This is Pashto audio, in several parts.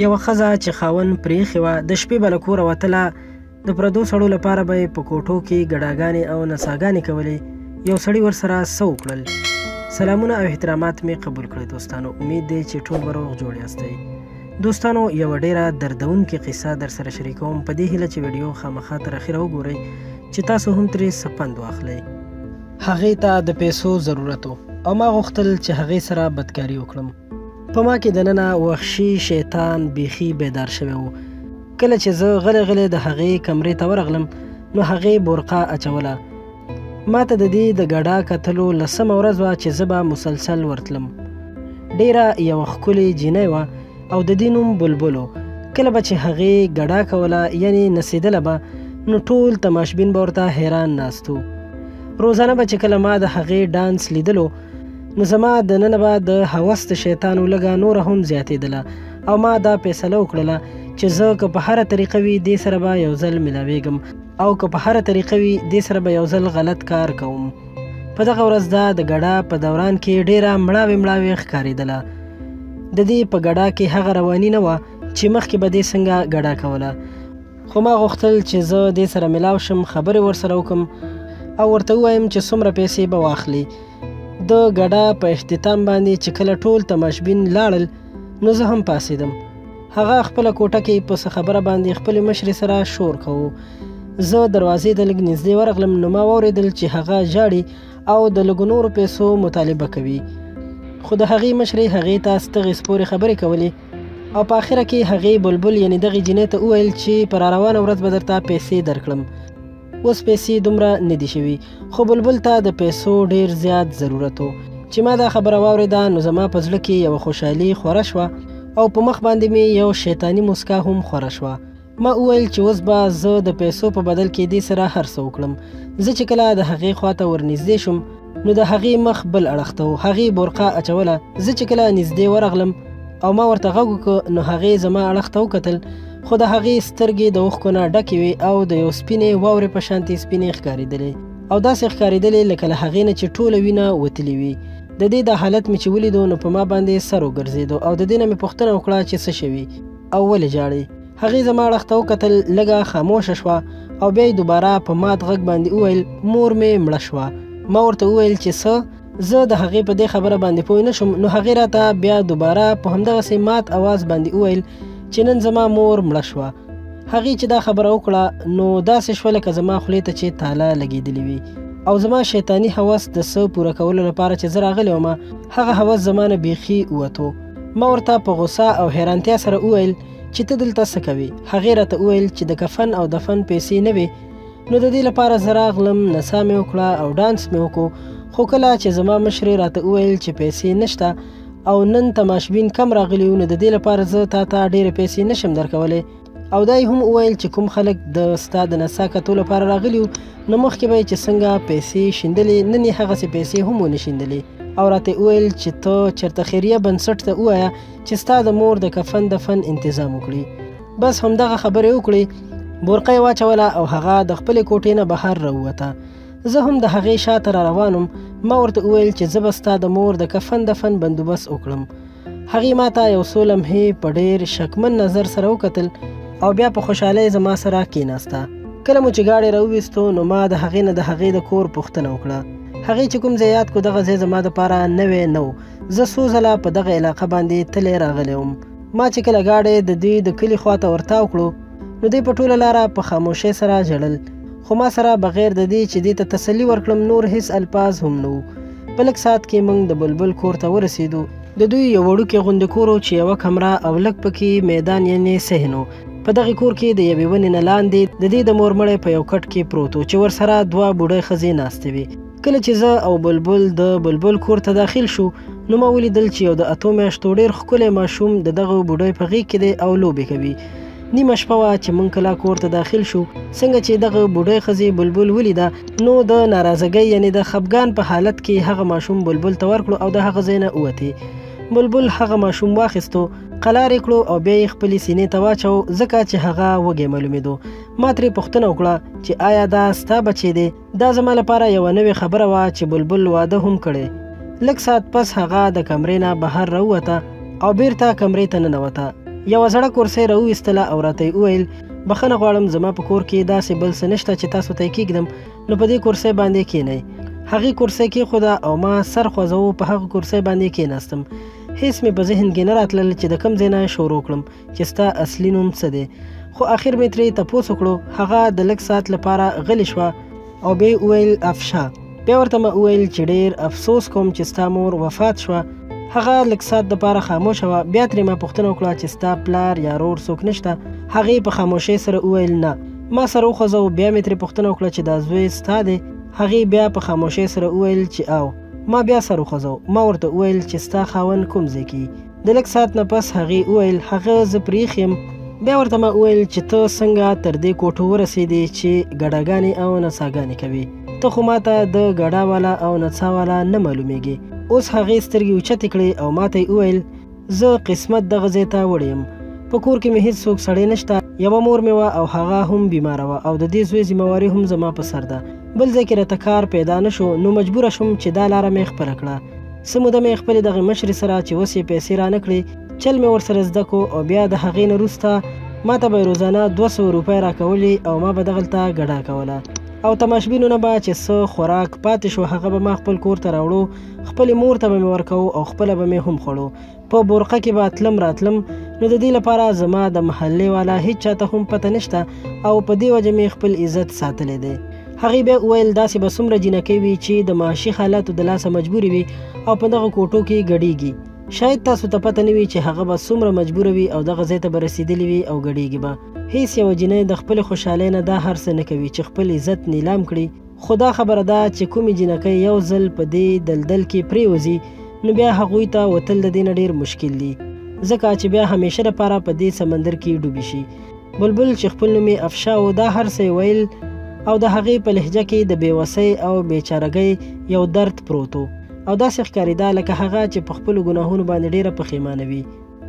یوه ښځه چې خاوند پرېښې وه د شپې به له کوره وتله، د پردو سړو لپاره به یې په کوټو کې ګډاګانې او نڅاګانې کولې. یو سړي ورسره څه وکړل؟ سلامونه او احترامات مې قبول کړئ دوستانو. امید دی چې ټول به روغ جوړ یاستئ. دوستانو یوه ډیره دردونکې قصه در سره شریکوم، په دې هیله چې ویډیو خامخا تر اخره وګورئ چې تاسو هم ترې څه پند واخلئ. هغې ته د پیسو ضرورت و او ما غوښتل چې هغې سره بدکاري وکړم. په ما کې دننه وحشي شیطان بیخي بیدار شوی و. کله چې زه غلی غلی د هغې کمرې ته ورغلم نو هغې بورقه اچوله. ما ته د دې د ګډا کتلو لسمه ورځ وه چې زه به مسلسل ورتلم. ډیره یوه ښکلې جینۍ وه او د دې نوم بلبل و. کله به چې هغې ګډا کوله یعنې نڅېدله به نو ټول تماشبین به ورته حیران ناست و. روزانه به چې کله ما د هغې ډانس لیدلو نو زما دننه به د هوس د شیطانو لږه نوره هم زیاتېدله او ما دا فیصله وکړله چې زه که په هره طریقه وي دې سره به یو ځل میلاویږم او که په هره طریقه وي دې سره به یو ځل غلط کار کوم. په دغه ورځ دا د ګډا په دوران کې ډیره مړاوې مړاوې ښکارېدله. د دې په ګډا کې هغه رواني نه وه چې مخکې به دې څنګه ګډا کوله، خو ما غوښتل چې زه دې سره میلاو شم، خبرې ورسره وکړم او ورته ووایم چې څومره پیسې به واخلي. د ګډا په اختتام باندې چې کله ټول تماشبین لاړل نو زه هم پاڅېدم. هغه خپله کوټه کې په څه خبره باندې خپلې مشرې سره شور کوو. زه دروازې ته لږ نږدې ورغلم نو ما واورېدل چې هغه ژاړي او د لږو نورو پیسو مطالبه کوي، خو د هغې مشرې هغې ته ستغې سپورې خبرې کولې او په آخره کې هغې بلبل یعنې دغې جینۍ ته وویل چې په راروانه ورځ به درته پیسې درکړم. اوس پیسې دومره نه دي شوي، خو بلبل ته د پیسو ډیر زیات ضرورت و. چې ما دا خبره واورېده نو زما په زړه کې یوه خوشحالي خوره شوه او په مخ باندې مې یو شیطاني موسکا هم خوره شوه. ما وویل چې اوس به زه د پیسو په بدل کې دې سره هر څه وکړم. زه چې کله د هغې خواته ورنږدې شوم نو د هغې مخ بل اړخ ته و. هغې بورقه اچوله. زه چې کله نږدې ورغلم او ما ورته غږ وکړ نو هغې زما اړخ ته وکتل، خو د هغې سترګې د اوښکو نه ډکې وې او د یو سپینې واورې په شانتې سپینې ښکارېدلې او داسې ښکارېدلې لکه له هغې نه چې ټوله وینه وتلې وي. د دې دا حالت مې چې ولیدو نو په ما باندې سر وګرځېدو او د دې نه مې پوښتنه وکړه چې څه شوي او ولې ژاړې. هغې زما اړخ ته وکتل، لږه خاموشه شوه او بیا یې دوباره په مات غږ باندې وویل مور مې مړه شوه. ما ورته وویل چې څه؟ زه د هغې په دې خبره باندې پوه نه شوم. نو هغې راته بیا دوباره په همدغسې مات اواز باندې وویل چې نن زما مور مړه شوه. هغې چې دا خبره وکړه نو داسې شوه لکه زما خولې ته چې تاله لګېدلې وي او زما شیطاني هوس د څه پوره کولو لپاره چې زه راغلی وم هغه هوس زما نه بیخي ووتو. ما ورته په غوسه او حیرانتیا سره وویل چې ته دلته څه کوې؟ هغې راته وویل چې د کفن او دفن پیسې نه وې نو د دې لپاره زه راغلم، نڅا مې وکړه او ډانس مې وکړو، خو کله چې زما مشرې راته وویل چې پیسې نشته او نن تماشبین کم راغلي وو نو د دې لپاره زه تا ته ډېرې پیسې نشم درکولی او دا یې هم وویل چې کوم خلک د ستا د نڅا کتو لپاره راغلي وو نو مخکې به یې چې څنګه پیسې شیندلې نن یې هغسې پیسې هم ونه شیندلې او راته وویل چې ته چېرته خیریه بنسټ ته ووایه چې ستا د مور د کفن دفن انتظام وکړي. بس همدغه خبرې وکړې. بورقه یې واچوله او هغه د خپلې کوټې نه بهر راووته. زه هم د هغې شاته را روان وم. ما ورته وویل چې زه به ستا د مور د کفن دفن بندوبست وکړم. هغې ما ته یو څو لمحې په ډېر شکمن نظر سره وکتل او بیا په خوشحالۍ زما سره کېناسته. کله مو چې گاډی راوویستو نو ما د هغې نه د هغې د کور پوښتنه وکړه. هغې چې کوم ځای یاد کړو دغه ځای زما دپاره نوی نه و. زه څو ځله په دغه علاقه باندې تلی راغلی وم. ما چې کله گاډی د دوی د کلي خواته ورتاو کړو نو دوی په ټوله لاره په خاموشۍ سره ژړل، خو ما سره بغیر د دې چې دې ته تسلي ورکړم نور هیڅ الفاظ هم نه وو. په لږ ساعت کې موږ د بلبل کور ته ورسېدو. د دوی یو وړوکی غوندې کور و چې یوه کمره او لږ پکې میدان یعنې صحن و. په دغې کور کې د یوې ونې نه لاندې د دې د مور مړی په یو کټ کې پروت و چې ورسره دوه بوډۍ ښځې ناستې وې. کله چې زه او بلبل د بلبل کور ته داخل شو نو ما ولیدل چې یو د 8 میاشتو ډېر ښکلی ماشوم د دغه بوډۍ په غېږ کې دی او لوبې کوي. نیمه شپه وه چې موږ کله کور ته داخل شو. څنګه چې دغه بوډۍ ښځې بلبل ولیده نو د ناراضګۍ یعنې د خفګان په حالت کې هغه ماشوم بلبل ته ورکړو او د هغه ځای نه ووتې. بلبل هغه ماشوم واخیستو، قلار یې کړو او بیا یې خپلې سینې ته واچو ځکه چې هغه وږی معلومېدو. ما ترې پوښتنه وکړه چې آیا دا ستا بچی دی؟ دا زما لپاره یوه نوې خبره وه چې بلبل واده هم کړی. لږ ساعت پس هغه د کمرې نه بهر راووته او بیرته کمرې ته ننوته. یوه زړه کورسۍ راوویستله او راته یې وویل بخښنه غواړم زما په کور کې داسې بل څه نشته چې تاسو ته یې کېږدم نو په دې کورسۍ باندې کښېنئ. هغې کورسۍ کېښوده او ما سر خوځوه په هغه کورسۍ باندې کېناستم. هېڅ مې په ذهن کې نه راتلل چې د کوم ځای نه شروع کړم چې ستا اصلي نوم څه دی. خو اخر مې ترې تپوس وکړو. هغه د لږ ساعت لپاره غلې شوه او بیا یې وویل افشا. بیا ورته مې وویل چې ډېر افسوس کوم چې ستا مور وفات شوه. هغه لږ ساعت دپاره خاموشه وه. بیا ترې ما پوښتنه وکړه چې ستا پلار یا رور څوک نشته؟ هغې په خاموشۍ سره وویل نه. ما سر وخوځو. بیا مې ترې پوښتنه وکړه چې دا زوی ستا دی؟ هغې بیا په خاموشۍ سره وویل چې او. ما بیا سر وخوځو. ما ورته وویل چې ستا خاوند کوم ځای کې؟ د لږ ساعت نه پس هغې وویل هغه زه پرېښ یم. بیا ورته ما وویل چې ته څنګه تر دې کوټو ورسېدې چې ګډاګانې او نڅاګانې کوي؟ ته خو ماته د ګډا والا او نڅا والا نه معلومیږي. اوس هغې سترګې اوچتې کړې او ماته یې وویل زه قسمت دغه ځای ته وړی یم. په کور کې مې هېڅ څوک سړی نشته. یوه مور مې وه او هغه هم بیماره وه او د دې زوی ذمهواري هم زما په سر ده. بل ځای کې راته کار پیدا نه شو نو مجبوره شوم چې دا لاره مې خپله کړه. څه موده مې خپلې دغې مشرې سره چې اوس یې پیسې رانه کړې چل مې ورسره زده کړو او بیا د هغې نه وروسته ما ته به یې روزانه 200 روپۍ راکولې او ما به دغلته ګډا کوله او تماشبینو نه به چې څه خوراک پاتې شو هغه به ما خپل کور ته راوړو. خپلې مور ته به مې ورکوو او خپله به مې هم خوړو. په بورقه کې به تلم راتلم. نو د دې لپاره زما د محلې والا هیڅ چاته هم پته نشته او په دې وجه مې خپل عزت ساتلی دی. هغې بیا وویل داسې به څومره جینکۍ وي چې د معاشي حالاتو د لاسه مجبورې وي او په دغه کوټو کې ګډېږي. شاید تاسو ته پته نه وي چې هغه به څومره مجبوره وي او دغه ځای ته به رسېدلې وي او ګډېږي به. هیڅ یوه جینۍ د خپلې خوشحالۍ نه دا هر څه نه کوي چې خپل عزت نیلام کړي. خو دا خبره ده چې کومې جینکۍ یو ځل په دې دلدل کې پرېوځي نو بیا هغوی ته وتل د دې نه ډېر مشکل دي ځکه چې بیا همیشه لپاره په دې سمندر کې ډوبې شي. بلبل چې خپل نوم یې افشا و دا هر څه ویل او د هغې په لهجه کې د بېوسۍ او بېچارګۍ یو درد پروت و او داسې ښکارېده لکه هغه چې په خپلو ګناهونو باندې ډېره پښیمانه وي.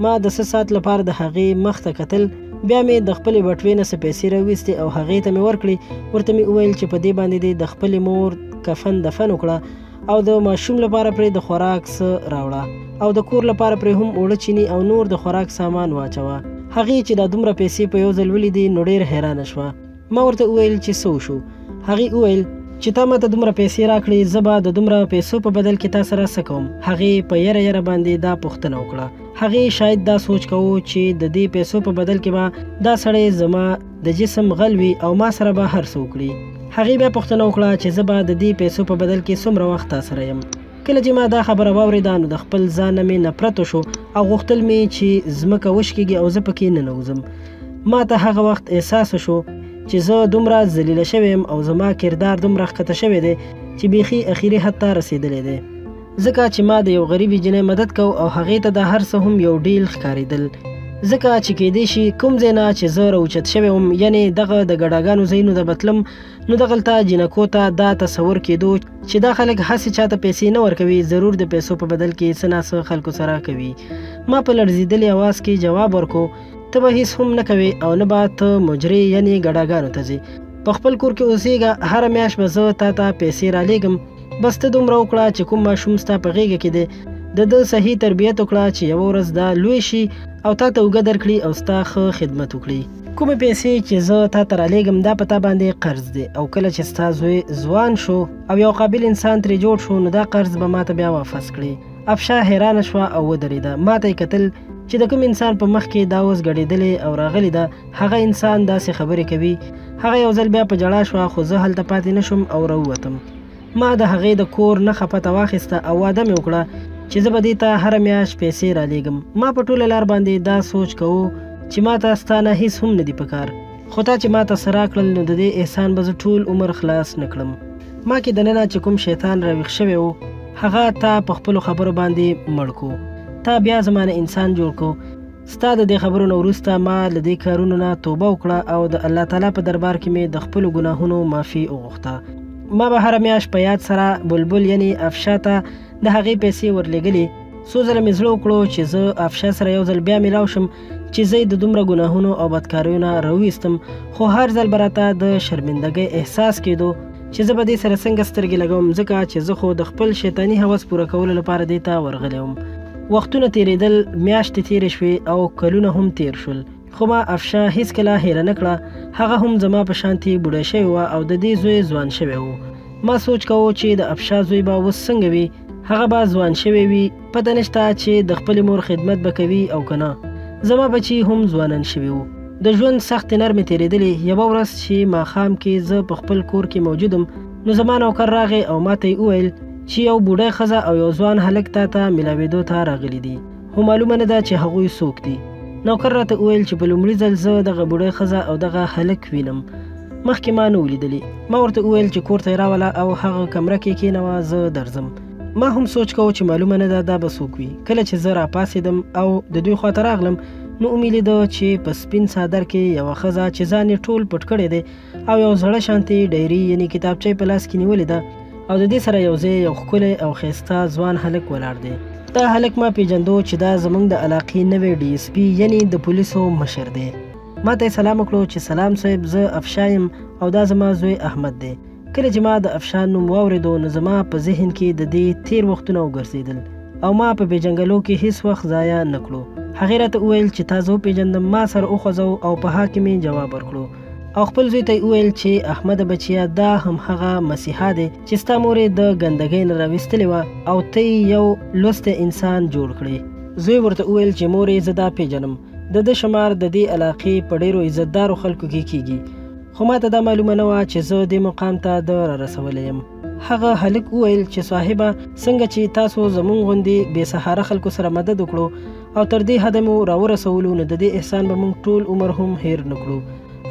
ما د څه ساعت لپاره د هغې مخ ته کتل. بیا مې د خپلې بټوې نه څه پیسې راویستې او هغې ته مې ورکړې. ورته مې وویل چې په دې باندې دې د خپلې مور کفن دفن وکړه او د ماشوم لپاره پرې د خوراک څه راوړه او د کور لپاره پرې هم اوړه چیني او نور د خوراک سامان واچوه. هغې چې دا دومره پیسې په یو ځل ولیدې نو ډېر حیرانه شوه. ما ورته وویل چې څه وشو؟ هغې وویل چې تا ماته دومره پیسې راکړې زه به د دومره پیسو په بدل کې تا سره څه کوم؟ هغې په یره یره باندې دا پوښتنه وکړه. هغې شاید دا سوچ کوو چې د دې پیسو په بدل کې به دا سړی زما د جسم غل وي او ما سره به هر څه وکړي. هغې بیا پوښتنه وکړه چې زه به د دې پیسو په بدل کې څومره وخت تا سره یم. کله چې ما دا خبره واورېده نو د خپل ځان نه مې نفرت وشو او غوښتل مې چې ځمکه وشکېږي او زه پکې ننوځم. ما ته هغه وخت احساس وشو چې زه دومره ذلیله شوی یم او زما کردار دومره ښکته شوی دی چې بیخي اخري حد ته رسېدلی دی ځکه چې ما د یو غریبې جینۍ مدد کو او هغې ته دا هر څه هم یو ډیل ښکارېدل ځکه چې کېدای شي کوم ځای نه چې زه راوچت شوی وم یعنې دغه د ګډاګانو ځایونو ته به تلم نو دغلته جینکو ته دا تصور کېدو چې دا خلک هسې چاته پیسې نه ورکوي ضرور د پیسو په بدل کې څه ناڅه خلکو سره کوي. ما په لړزېدلي اواز کې جواب ورکو ته به هېڅ هم نه کوې او نه به ته مجرې یعنې ګډاګانو ته ځې. په خپل کور کې اوسېږه هره میاشت به زه تا ته پیسې رالیږم بس ته دومره وکړه چې کوم ماشوم ستا په غېږه کې دی د ده صحیح تربیت وکړه چې یوه ورځ دا لوی شي او تا ته اوږه درکړي او ستا ښه خدمت وکړي. کومې پیسې چې زه تا ته رالیږم دا په تا باندې قرض دی او کله چې ستا زوی ځوان شو او یو قابل انسان ترې جوړ شو نو دا قرض به ما ته بیا واپس کړي. افشا حیرانه شوه او ودرېده. ما ته یې کتل چې د کوم انسان په مخ کې دا اوس ګډېدلې او راغلې ده هغه انسان داسې خبرې کوي. هغه یو ځل بیا په ژړا شوه خو زه هلته پاتې نه شوم او راووتم. ما د هغې د کور نښه پته واخیسته او واده مې وکړه چې زه به دې ته هره میاشت پیسې رالیږم. ما په ټوله لار باندې دا سوچ کوو چې ما ته ستا نه هېڅ هم نه دي پکار خو تا چې ما ته څه راکړل نو د دې احسان به زه ټول عمر خلاص نه کړم. ما کې دننه چې کوم شیطان راویښ شوی و هغه تا په خپلو خبرو باندې مړ کو. تا بیا زما نه انسان جوړ کو. ستا د دې خبرو نه وروسته ما له دې کارونو نه توبه وکړه او د الله تعالی په دربار کې مې د خپلو ګناهونو معافي وغوښته. ما به هره میاشت په یاد سره بلبل یعنې افشا ته د هغې پیسې ورلېږلې. څو ځله مې زړه وکړو چې زه افشا سره یو ځل بیا میلاو شم چې زه د دومره ګناهونو او بدکاریو نه راوویستم خو هر ځل به راته د شرمندګۍ احساس کېدو چې زه به دې سره څنګه سترګې لګوم ځکه چې زه خو د خپل شیطاني هوس پوره کولو لپاره دې ته ورغلی وم. وختونه تیریدل، میاشتې تیرې شوې او کلونه هم تیر شول، خو ما افشا هیڅکله هیره نه کړه. هغه هم زما په شانتې بوډه شوې وه او د دې زوی ځوان شوی و. ما سوچ کوو چې د افشا زوی به اوس څنګه وي، هغه به ځوان شوی وي، پته نشته چې د خپلې مور خدمت به کوي او که نه. زما بچي هم ځوانان شوي وو. د ژوند سختې نرمې تېرېدلې. یوه ورځ چې ماښام کې زه په خپل کور کې موجود وم، نو زما نوکر راغی او ما ته یې وویل چې یو بوډۍ ښځه او یو ځوان هلک تا ته میلاوېدو ته راغلي دي، خو معلومه نه ده چې هغوی څوک دي. نوکر راته وویل چې په لومړي ځل زه دغه بوډۍ ښځه او دغه هلک وینم، مخکې ما نه ولیدلي. ما ورته وویل چې کور ته یې راوله او هغه کمره کې کېنوه، زه درځم. ما هم سوچ کوو چې معلومه نه ده دا به څوک وي. کله چې زه راپاڅېدم او د دوی خواته راغلم، نو ومې لیده چې په سپین څادر کې یوه ښځه چې ځان یې ټول پټ کړی دی او یو زړه شانتې ډایري یعنې کتابچه په لاس کې نیولې ده، او د دې سره یو ځای یو ښکلی او ښایسته ځوان هلک ولاړ دی. دا هلک ما پیژندو چې دا زموږ د علاقې نوی DSP یعنې د پولیسو مشر دی. ما ته یې سلام وکړو چې سلام صاحب، زه افشا یم او دا زما زوی احمد دی. کله چې ما د افشا نوم واورېدو، نو زما په ذهن کې د دې تیر وختونه وګرځېدل او ما په پیژنګلو کې هیڅ وخت ضایع نه کړو. هغې راته وویل چې تا زه وپېژندم، ما سره وخوځو او په ها کې مې جواب ورکړو او خپل زوی ته یې وویل چې احمده بچیه، دا همهغه مسیحا دی چې ستا مور یې د ګندګۍ نه راویستلې وه او ته یې یو لوستی انسان جوړ کړې. زوی ورته وویل چې مور یې زه دا پیژنم، د ده شمار د دې علاقې په ډېرو عزتدارو خلکو کې کیږي، خو ما ته دا معلومه نه وه چې زه دې مقام ته د رارسولی یم. هغه هلک وویل چې صاحبه، څنګه چې تاسو زموږ غوندې بې سهاره خلکو سره مدد وکړو او تر دې حده مو راورسولو، نو د دې احسان به موږ ټول عمر هم هیر نه کړو.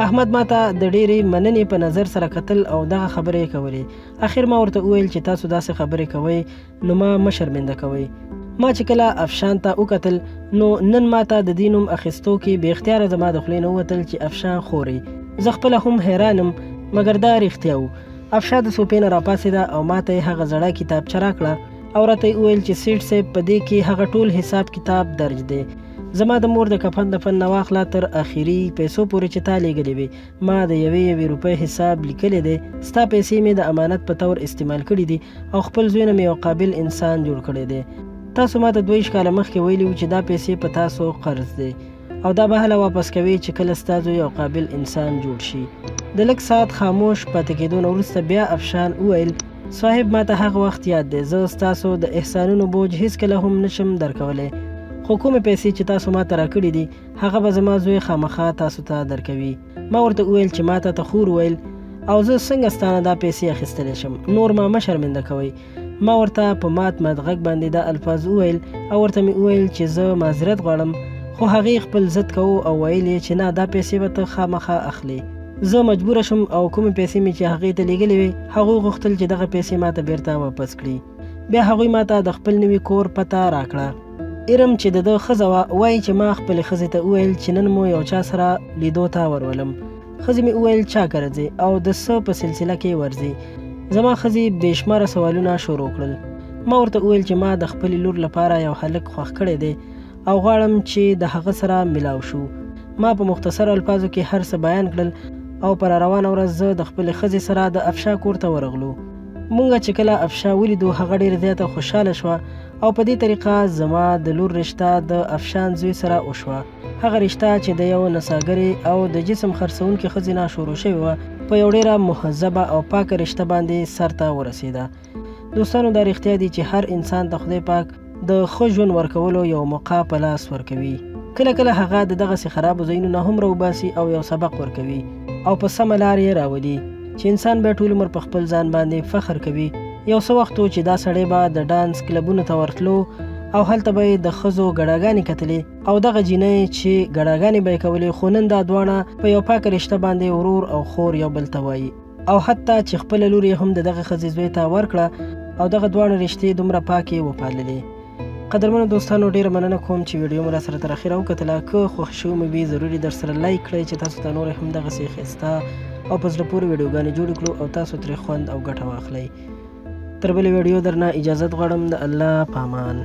احمد ما ته د ډېرې مننې په نظر سره کتل او دغه خبرې یې کولې. اخر ما ورته وویل چې تاسو داسې خبرې کوئ نو ما مه شرمنده کوئ. ما چې کله افشان ته وکتل، نو نن ما ته د دې نوم اخیستو کې بې اختیاره زما د خولې نه ووتل چې افشا خورې. زه خپله هم حیرانم، مګر دا رښتیا و. افشا د صوفې نه راپاڅېده او ما ته یې هغه زړه کتابچه راکړه او راته یې وویل چې سیټ صاحب، په دې کې هغه ټول حساب کتاب درج دی. زما د مور د کفن دفن نه واخله تر اخري پیسو پورې چې تا لیږلې وې، ما د یوې روپۍ حساب لیکلی دی. ستا پیسې مې د امانت په طور استعمال کړي دي او خپل زوی نه مې یو قابل انسان جوړ کړی دی. تاسو ما ته 2 کاله مخکې ویلي وو چې دا پیسې په تاسو قرض دی او دا به هله واپس کوي چې کله ستا زوی یو قابل انسان جوړ شي. د لږ ساعت خاموش پاتې کېدو نه وروسته بیا افشان وویل، صاحب، ما ته هغه وخت یاد دی، زه ستاسو د احسانونو بوج هیڅکله هم نشم درکولی، خو کومې پیسې چې تاسو ما ته راکړي دي هغه به زما زوی خامخا تاسو ته درکوي. ما ورته وویل چې ما ته خور ویل او زه څنګه ستانه دا پیسې اخیستلی شم، نور ما مه شرمنده کوئ. ما ورته په مات غږ باندې دا الفاظ وویل او ورته مې وویل چې زه معذرت غواړم، خو هغې خپل ضد کوو او ویل یې چې نه، دا پیسې به ته خامخا اخلي. زه مجبوره شم او کومې پیسې مې چې هغې ته لیږلې وې، هغوی غوښتل چې دغه پیسې ما ته بیرته واپس کړي. بیا هغوی ما ته د خپل نوي کور پته راکړه. ایرم چې د ده ښځه وه، وایي چې ما خپلې ښځې ته وویل چې نن مو یو چا سره لیدو ته ورولم. ښځې مې وویل چا کره ځې او د څه په سلسله کې ورځې. زما ښځې بې شماره سوالونه شروع کړل. ما ورته وویل چې ما د خپلې لور لپاره یو هلک خوښ کړی دی او غواړم چې د هغه سره ملاو شو. ما په مختصر الفاظو کې هر څه بیان کړل او پر روانه ورځ زه د خپلې ښځې سره د افشا کور ته ورغلو. مونږ چې کله افشا ولیدو، هغه ډېره زیاته خوشحاله شوه او په دې طریقه زما د لور رشته د افشان زوی سره وشوه. هغه رشته چې د یو نڅاګرې او د جسم خرڅونکې ښځې نه شروع شوې وه، په یو ډېره مهذبه او پاکه رشته باندې سر ته ورسېده. دوستانو، دا رښتیا دي چې هر انسان ته خدای پاک د ښه ژوند ورکولو یو موقع په لاس ورکوي. کله کله هغه د دغسې خرابو ځایونو نه هم راوباسي او یو سبق ورکوي او په سمه لار یې راولي چې انسان به ټول عمر په خپل ځان باندې فخر کوي. یو څه وخت چې دا سړی به د ډانس کلبونو ته ورتلو او هلته به یې د ښځو ګډاګانې کتلې او دغه جینۍ چې ګډاګانې به یې کولې، خو نن دا دواړه په یو پاکه رشته باندې ورور او خور یو بل ته وایي او حتی چې خپله لور یې هم د دغه ښځې زوی ته ورکړه او دغه دواړه رشتې دومره پاکې وپاللې. قدرمنو دوستانو، ډېره مننه کوم چې ویډیو مو راسره تر اخره وکتله. که خوښ شوی مې وي، ضروري در سره لایک کړئ چې تاسو ته نورې هم دغسې ښایسته او په زړه پورې ویډیوګانې جوړې کړو او تاسو ترې خوند او ګټه واخلئ. تر بلې ویډیو درنه اجازت غواړم. د الله په امان.